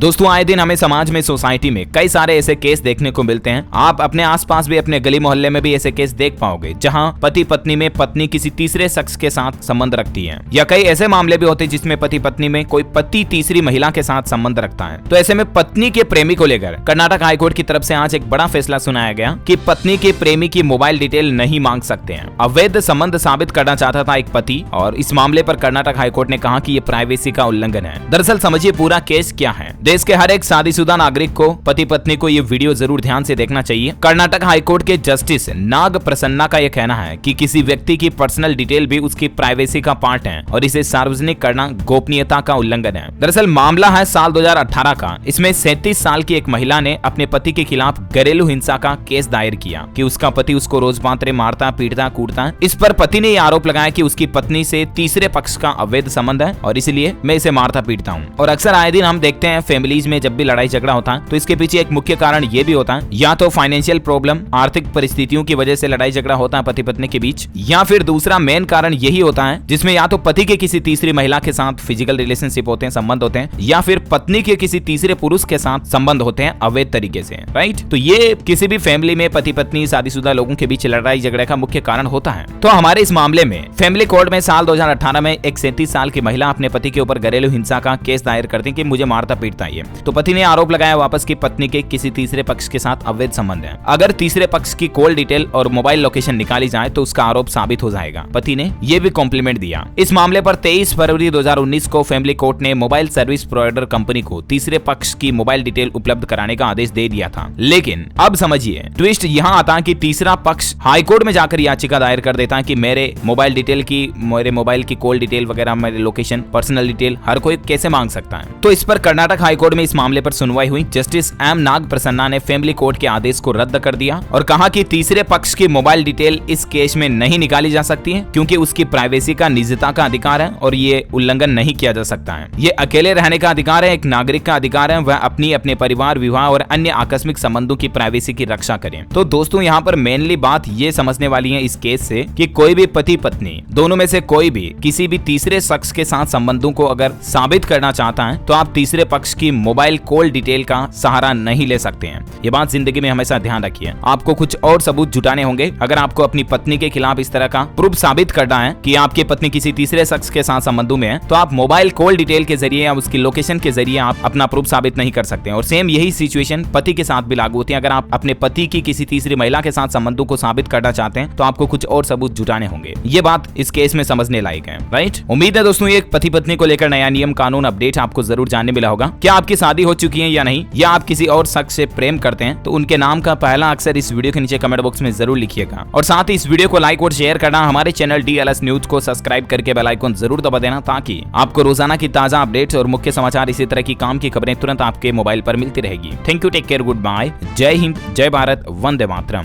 दोस्तों आए दिन हमें समाज में, सोसाइटी में कई सारे ऐसे केस देखने को मिलते हैं। आप अपने आसपास भी, अपने गली मोहल्ले में भी ऐसे केस देख पाओगे जहां पति पत्नी में पत्नी किसी तीसरे शख्स के साथ संबंध रखती है, या कई ऐसे मामले भी होते हैं जिसमें पति पत्नी में कोई पति तीसरी महिला के साथ संबंध रखता है। तो ऐसे में पत्नी के प्रेमी को लेकर कर्नाटक हाईकोर्ट की तरफ से आज एक बड़ा फैसला सुनाया गया कि पत्नी के प्रेमी की मोबाइल डिटेल नहीं मांग सकते हैं। अवैध संबंध साबित करना चाहता था एक पति, और इस मामले पर कर्नाटक हाईकोर्ट ने कहा कि ये प्राइवेसी का उल्लंघन है। दरअसल समझिए पूरा केस क्या है। देश के हर एक शादीशुदा नागरिक को, पति पत्नी को ये वीडियो जरूर ध्यान से देखना चाहिए। कर्नाटक हाईकोर्ट के जस्टिस नाग प्रसन्ना का यह कहना है कि किसी व्यक्ति की पर्सनल डिटेल भी उसकी प्राइवेसी का पार्ट है और इसे सार्वजनिक करना गोपनीयता का उल्लंघन है। दरअसल मामला है साल 2018 का। इसमें 37 साल की एक महिला ने अपने पति के खिलाफ घरेलू हिंसा का केस दायर किया कि उसका पति उसको रोज बांतरे मारता, पीटता, कूटता। इस पर पति ने यह आरोप लगाया कि उसकी पत्नी से तीसरे पक्ष का अवैध संबंध है और इसलिए मैं इसे मारता पीटता हूँ। और अक्सर आए दिन हम देखते हैं फैमिलीज में जब भी लड़ाई झगड़ा होता है तो इसके पीछे एक मुख्य कारण ये भी होता है, या तो फाइनेंशियल प्रॉब्लम, आर्थिक परिस्थितियों की वजह से लड़ाई झगड़ा होता है पति पत्नी के बीच, या फिर दूसरा मेन कारण यही होता है जिसमें या तो पति के किसी तीसरी महिला के साथ फिजिकल रिलेशनशिप होते हैं, संबंध होते हैं, या फिर पत्नी के किसी तीसरे पुरुष के साथ संबंध होते हैं अवैध तरीके से, राइट। तो ये किसी भी फैमिली में पति पत्नी, शादीशुदा लोगों के बीच लड़ाई झगड़े का मुख्य कारण होता है। तो हमारे इस मामले में फैमिली कोर्ट में साल 2018 में एक 37 साल की महिला अपने पति के ऊपर घरेलू हिंसा का केस दायर करती है कि मुझे मारता पीटता है। तो पति ने आरोप लगाया वापस कि पत्नी के किसी तीसरे पक्ष के साथ अवैध संबंध है। अगर तीसरे पक्ष की कॉल डिटेल और मोबाइल लोकेशन निकाली जाए तो उसका आरोप साबित हो जाएगा। पति ने यह भी कॉम्प्लीमेंट दिया। इस मामले पर 23 फरवरी 2019 को फैमिली कोर्ट ने मोबाइल सर्विस प्रोवाइडर कंपनी को तीसरे पक्ष की मोबाइल डिटेल उपलब्ध कराने का आदेश दे दिया था। लेकिन अब समझिए ट्विस्ट यहाँ आता है कि तीसरा पक्ष हाईकोर्ट में जाकर याचिका दायर कर देता है कि मेरे मोबाइल की कॉल डिटेल वगैरह, मेरे लोकेशन, पर्सनल डिटेल हर कोई कैसे मांग सकता है। तो इस पर कर्नाटक हाईकोर्ट में इस मामले पर सुनवाई हुई। जस्टिस एम नाग प्रसन्ना ने फैमिली कोर्ट के आदेश को रद्द कर दिया और कहा कि तीसरे पक्ष की मोबाइल डिटेल इस केस में नहीं निकाली जा सकती है क्योंकि उसकी प्राइवेसी का, निजता का अधिकार है और ये उल्लंघन नहीं किया जा सकता है। ये अकेले रहने का अधिकार है, एक नागरिक का अधिकार है, वह अपने परिवार, विवाह और अन्य आकस्मिक संबंधों की प्राइवेसी की रक्षा करें। तो दोस्तों यहाँ पर मेनली बात ये समझने वाली है इस केस से कि कोई भी पति पत्नी दोनों में से कोई भी किसी भी तीसरे शख्स के साथ संबंधों को अगर साबित करना चाहता है तो आप तीसरे पक्ष की मोबाइल कॉल डिटेल का सहारा नहीं ले सकते हैं। ये बात जिंदगी में हमेशा ध्यान रखिए। आपको कुछ और सबूत जुटाने होंगे। अगर आपको अपनी पत्नी के खिलाफ इस तरह का प्रूफ साबित करना है कि आपकी पत्नी किसी तीसरे शख्स के साथ संबंधों में है तो आप मोबाइल कॉल डिटेल के जरिए या उसकी लोकेशन के जरिए आप अपना प्रूफ साबित नहीं कर सकते हैं। और सेम यही सिचुएशन पति के साथ भी लागू होती है। अगर आप अपने पति की किसी तीसरी महिला के साथ संबंधों को साबित करना चाहते हैं तो आपको कुछ और सबूत जुटाने होंगे। ये बात इस केस में समझने लायक है, राइट। उम्मीद है दोस्तों ये पति पत्नी को लेकर नया नियम, कानून, अपडेट आपको जरूर जानने मिला होगा। क्या आपकी शादी हो चुकी है या नहीं, या आप किसी और शख्स से प्रेम करते हैं तो उनके नाम का पहला अक्षर इस वीडियो के नीचे कमेंट बॉक्स में जरूर लिखिएगा। और साथ ही इस वीडियो को लाइक और शेयर करना, हमारे चैनल DLS न्यूज को सब्सक्राइब करके बेल आइकन जरूर दबा देना ताकि आपको रोजाना की ताजा अपडेट्स और मुख्य समाचार, इसी तरह की काम की खबरें तुरंत आपके मोबाइल पर मिलती रहेगी। Thank you, take care, good bye, जय हिंद, जय भारत, वंदे मातरम।